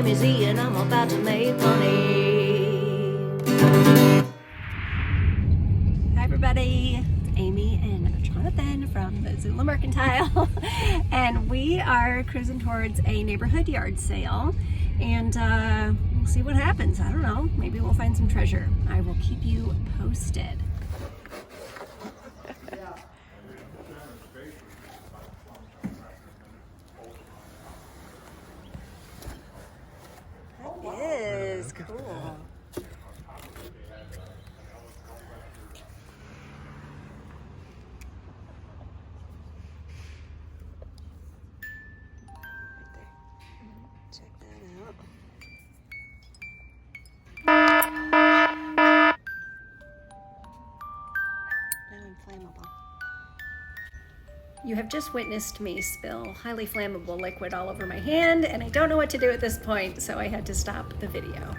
name is Ian, I'm about to make money. Hi everybody, it's Amy and Jonathan from the Zula Mercantile. And we are cruising towards a neighborhood yard sale. And we'll see what happens. I don't know, maybe we'll find some treasure. I will keep you posted. Is cool. Right there. Check that out. Now inflammable. You have just witnessed me spill highly flammable liquid all over my hand, and I don't know what to do at this point, so I had to stop the video.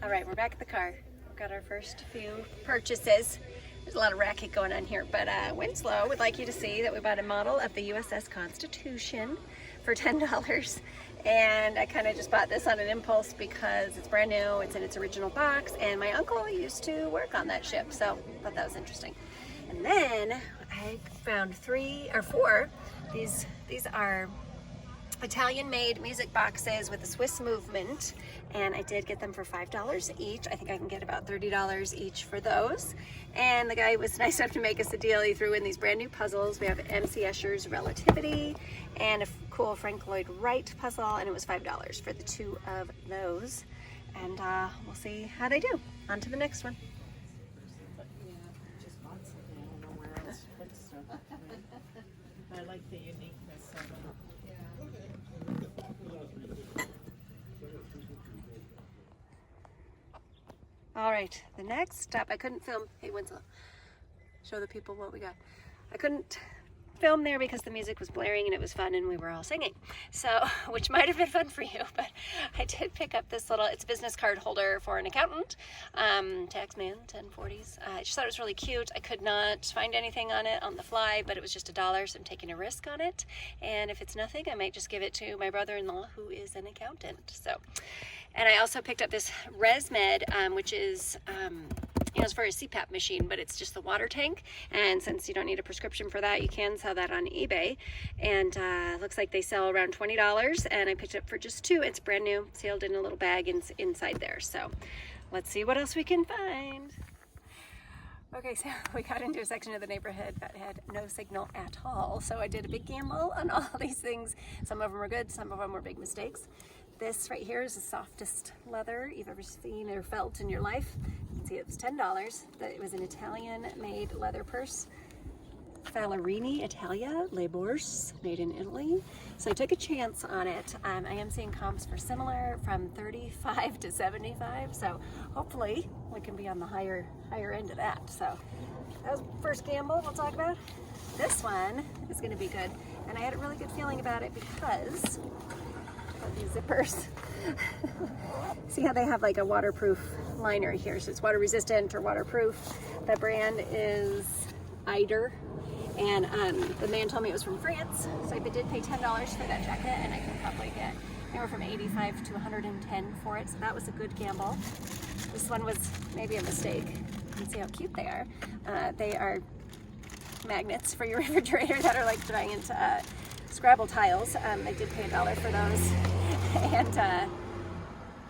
All right, we're back at the car. We've got our first few purchases. There's a lot of racket going on here, but Winslow would like you to see that we bought a model of the USS Constitution for $10. And I kind of just bought this on an impulse because it's brand new, it's in its original box, and my uncle used to work on that ship, so I thought that was interesting. And then I found 3 or 4. These are Italian-made music boxes with a Swiss movement, and I did get them for $5 each. I think I can get about $30 each for those. And the guy was nice enough to make us a deal. He threw in these brand new puzzles. We have MC Escher's Relativity and a cool Frank Lloyd Wright puzzle, and it was $5 for the 2 of those. And we'll see how they do. On to the next one. I like the uniqueness of it. All right, the next stop, I couldn't film. Hey, Winslow, show the people what we got. I couldn't film there because the music was blaring and it was fun and we were all singing. So, which might have been fun for you, but I did pick up this little, it's a business card holder for an accountant, Taxman 1040s. I just thought it was really cute. I could not find anything on it on the fly, but it was just $1, so I'm taking a risk on it. And if it's nothing, I might just give it to my brother-in-law who is an accountant. So, and I also picked up this ResMed, which is, it's for a CPAP machine, but it's just the water tank. And since you don't need a prescription for that, you can sell that on eBay. And looks like they sell around $20, and I picked it up for just $2. It's brand new, sealed in a little bag inside there. So let's see what else we can find. Okay, so we got into a section of the neighborhood that had no signal at all. So I did a big gamble on all these things. Some of them were good, some of them were big mistakes. This right here is the softest leather you've ever seen or felt in your life. You can see it was $10. It was an Italian-made leather purse. Fallerini Italia, Le Borse, made in Italy. So I took a chance on it. I am seeing comps for similar from 35 to 75. So hopefully we can be on the higher end of that. So that was the first gamble we'll talk about. This one is going to be good. And I had a really good feeling about it because these zippers. See how they have like a waterproof liner here, so it's water resistant or waterproof. The brand is Eider, and the man told me it was from France, so I did pay $10 for that jacket, and I can probably get anywhere from 85 to 110 for it, so that was a good gamble. This one was maybe a mistake. You can see how cute they are. They are magnets for your refrigerator that are like giant Scrabble tiles. I did pay $1 for those, and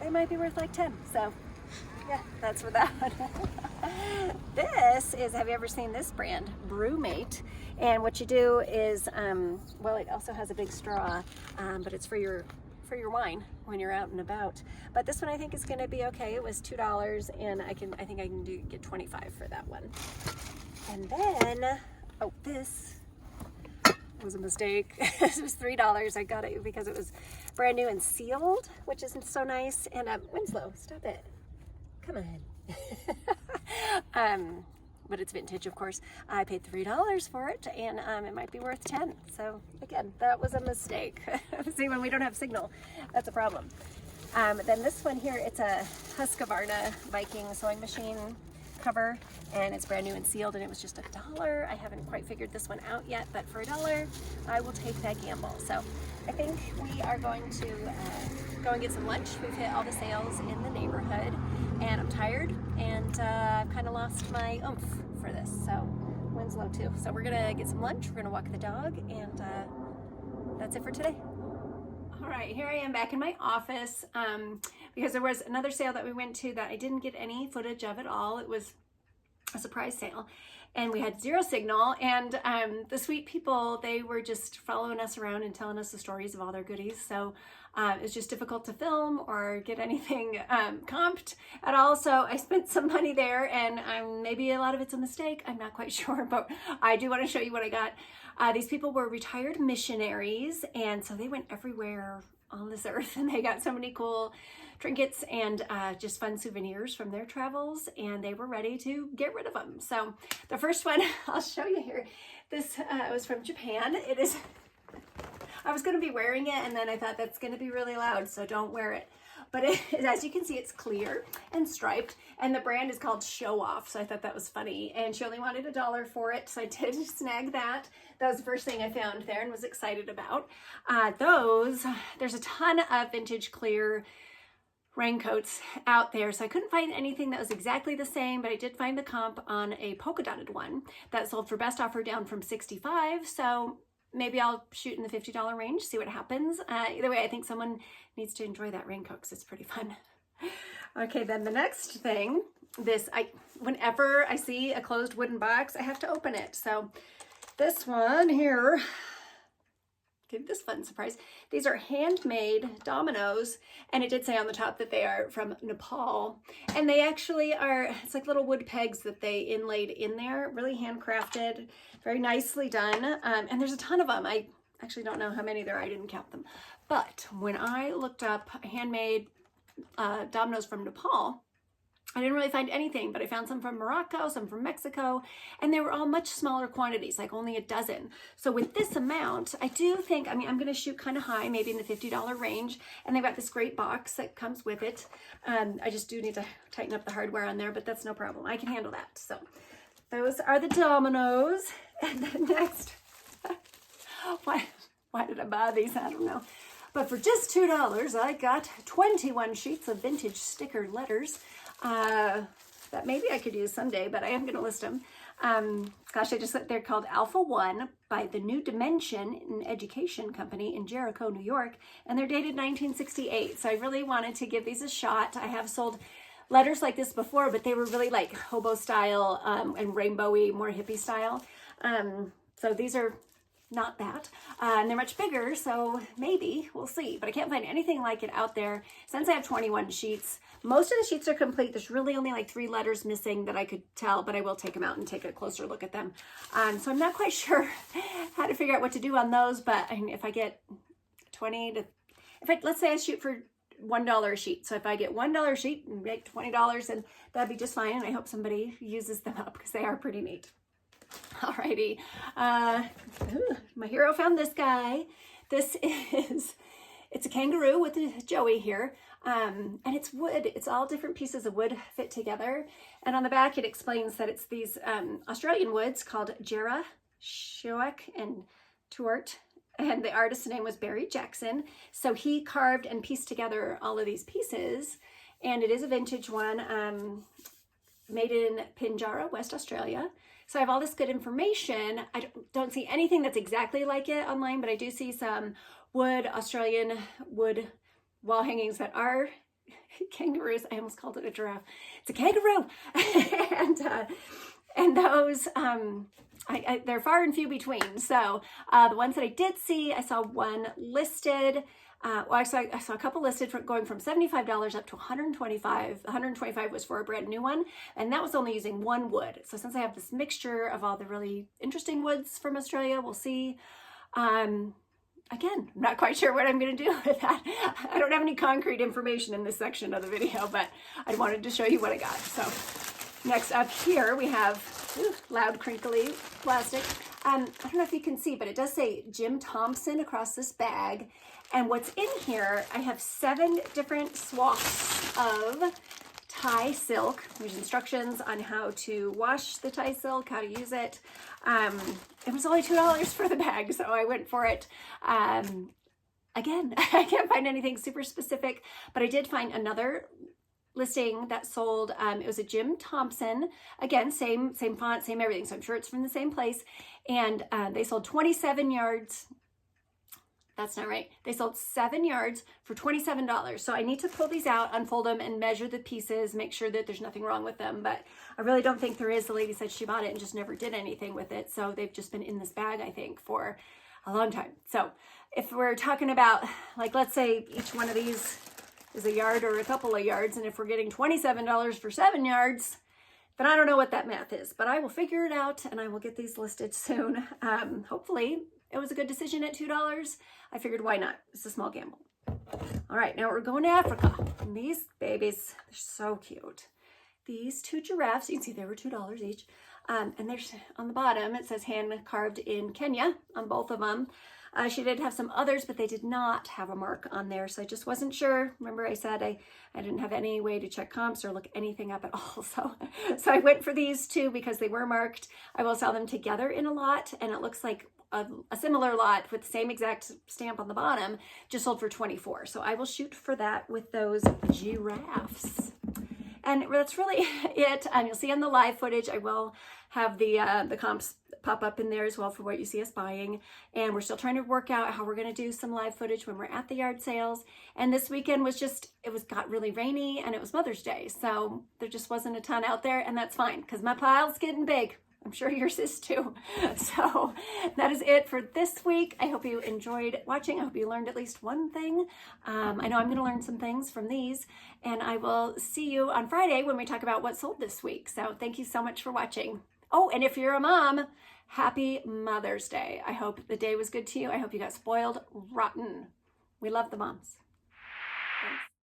they might be worth like 10. So yeah, that's for that one. This is, have you ever seen this brand, Brewmate? And what you do is, well, it also has a big straw, but it's for your wine when you're out and about. But this one I think is going to be okay. It was $2, and I think I can get 25 for that one. And then, oh, this was a mistake. This was $3. I got it because it was brand new and sealed, which isn't so nice. And Winslow, stop it. Come on. But it's vintage, of course. I paid $3 for it, and it might be worth 10. So again, that was a mistake. See, when we don't have signal, that's a problem. Then this one here, it's a Husqvarna Viking sewing machine cover, and it's brand new and sealed, and it was just $1. I haven't quite figured this one out yet, but for $1, I will take that gamble. So I think we are going to go and get some lunch. We've hit all the sales in the neighborhood, and I'm tired, and I've kind of lost my oomph for this, so wind's low too. So we're gonna get some lunch, we're gonna walk the dog, and that's it for today. All right, here I am back in my office because there was another sale that we went to that I didn't get any footage of at all. It was a surprise sale, and we had zero signal, and the sweet people, they were just following us around and telling us the stories of all their goodies. So it was just difficult to film or get anything comped at all. So I spent some money there, and maybe a lot of it's a mistake, I'm not quite sure, but I do want to show you what I got. These people were retired missionaries, and so they went everywhere on this earth, and they got so many cool trinkets and just fun souvenirs from their travels, and they were ready to get rid of them. So the first one I'll show you here, this was from Japan. It is, I was going to be wearing it, and then I thought that's going to be really loud, so don't wear it. But as you can see, it's clear and striped, and the brand is called Show Off, so I thought that was funny. And she only wanted $1 for it, so I did snag that. That was the first thing I found there and was excited about. There's a ton of vintage clear raincoats out there, so I couldn't find anything that was exactly the same, but I did find the comp on a polka dotted one that sold for best offer down from $65, so maybe I'll shoot in the $50 range, see what happens. Either way, I think someone needs to enjoy that raincoat because it's pretty fun. Okay, then the next thing, whenever I see a closed wooden box, I have to open it. So this one here, give this fun surprise. These are handmade dominoes, and it did say on the top that they are from Nepal, and they actually are, it's like little wood pegs that they inlaid in there, really handcrafted, very nicely done. And there's a ton of them. I actually don't know how many there are, I didn't count them. But when I looked up handmade dominoes from Nepal, I didn't really find anything, but I found some from Morocco, some from Mexico, and they were all much smaller quantities, like only a dozen. So with this amount, I do think, I'm going to shoot kind of high, maybe in the $50 range, and they've got this great box that comes with it. I just do need to tighten up the hardware on there, but that's no problem. I can handle that. So those are the dominoes. And then next, why did I buy these? I don't know. But for just $2, I got 21 sheets of vintage sticker letters. That maybe I could use someday, but I am going to list them. Gosh, they're called Alpha One by the New Dimension an Education Company in Jericho, New York, and they're dated 1968. So I really wanted to give these a shot. I have sold letters like this before, but they were really like hobo style and rainbowy, more hippie style. So these are not that, and they're much bigger, so maybe we'll see, but I can't find anything like it out there. Since I have 21 sheets, most of the sheets are complete. There's really only like 3 letters missing that I could tell, but I will take them out and take a closer look at them. So I'm not quite sure how to figure out what to do on those, but I mean, if I get let's say I shoot for $1 a sheet, so if I get $1 a sheet and make $20, then that'd be just fine, and I hope somebody uses them up because they are pretty neat. Alrighty, my hero found this guy. It's a kangaroo with a joey here, and it's wood. It's all different pieces of wood fit together, and on the back it explains that it's these Australian woods called Jarrah, Shoak, and Tuart, and the artist's name was Barry Jackson. So he carved and pieced together all of these pieces, and it is a vintage one, made in Pinjarra, West Australia. So I have all this good information. I don't see anything that's exactly like it online, but I do see some Australian wood wall hangings that are kangaroos. I almost called it a giraffe. It's a kangaroo. and those, they're far and few between. So the ones that I did see, I saw one listed. I saw a couple listed going from $75 up to $125. $125 was for a brand new one, and that was only using one wood. So since I have this mixture of all the really interesting woods from Australia, we'll see. Again, I'm not quite sure what I'm going to do with that. I don't have any concrete information in this section of the video, but I wanted to show you what I got. So next up here we have loud crinkly plastic. I don't know if you can see, but it does say Jim Thompson across this bag. And what's in here, I have 7 different swaths of Thai silk. There's instructions on how to wash the Thai silk, how to use it. It was only $2 for the bag, so I went for it. again, I can't find anything super specific, but I did find another listing that sold, it was a Jim Thompson, again, same font, same everything, so I'm sure it's from the same place, and they sold 27 yards. That's not right. They sold 7 yards for $27. So I need to pull these out, unfold them, and measure the pieces, make sure that there's nothing wrong with them. But I really don't think there is. The lady said she bought it and just never did anything with it. So they've just been in this bag, I think, for a long time. So if we're talking about, like, let's say each one of these is a yard or a couple of yards, and if we're getting $27 for 7 yards, then I don't know what that math is, but I will figure it out and I will get these listed soon. Hopefully it was a good decision at $2. I figured, why not? It's a small gamble. All right, now we're going to Africa. And these babies, they're so cute. These 2 giraffes, you can see they were $2 each. And there's on the bottom, it says hand carved in Kenya on both of them. She did have some others, but they did not have a mark on there. So I just wasn't sure. Remember I said I didn't have any way to check comps or look anything up at all. So I went for these 2 because they were marked. I will sell them together in a lot, and it looks like a similar lot with the same exact stamp on the bottom just sold for 24. So I will shoot for that with those giraffes. And that's really it. You'll see on the live footage, I will have the comps pop up in there as well for what you see us buying. And we're still trying to work out how we're going to do some live footage when we're at the yard sales. And this weekend was just, got really rainy, and it was Mother's Day. So there just wasn't a ton out there, and that's fine because my pile's getting big. I'm sure yours is too. So that is it for this week. I hope you enjoyed watching. I hope you learned at least one thing. I know I'm going to learn some things from these, and I will see you on Friday when we talk about what sold this week. So thank you so much for watching. Oh, and if you're a mom, happy Mother's Day. I hope the day was good to you. I hope you got spoiled rotten. We love the moms. Thanks.